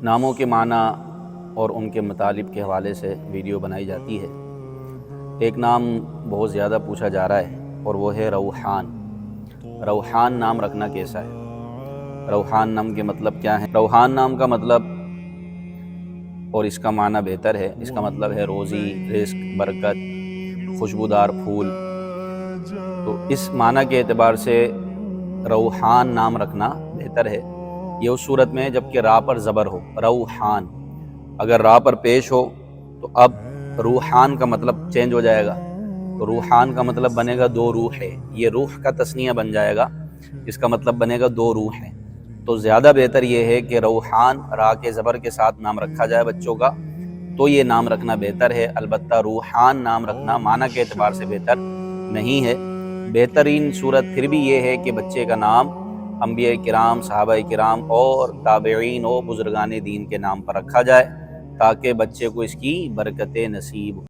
ناموں کے معنی اور ان کے مطالب کے حوالے سے ویڈیو بنائی جاتی ہے۔ ایک نام بہت زیادہ پوچھا جا رہا ہے اور وہ ہے روحان۔ روحان نام رکھنا کیسا ہے؟ روحان نام کے مطلب کیا ہے؟ روحان نام کا مطلب اور اس کا معنی بہتر ہے، اس کا مطلب ہے روزی، رزق، برکت، خوشبودار پھول۔ تو اس معنی کے اعتبار سے روحان نام رکھنا بہتر ہے۔ یہ اس صورت میں جب کہ را پر زبر ہو، روحان۔ اگر را پر پیش ہو تو اب روحان کا مطلب چینج ہو جائے گا، تو روحان کا مطلب بنے گا دو روح ہے، یہ روح کا تثنیہ بن جائے گا، اس کا مطلب بنے گا دو روح ہے۔ تو زیادہ بہتر یہ ہے کہ روحان را کے زبر کے ساتھ نام رکھا جائے بچوں کا، تو یہ نام رکھنا بہتر ہے۔ البتہ روحان نام رکھنا معنی کے اعتبار سے بہتر نہیں ہے۔ بہترین صورت پھر بھی یہ ہے کہ بچے کا نام انبیاء کرام، صحابہ کرام اور تابعین و بزرگان دین کے نام پر رکھا جائے، تاکہ بچے کو اس کی برکتیں نصیب ہوں۔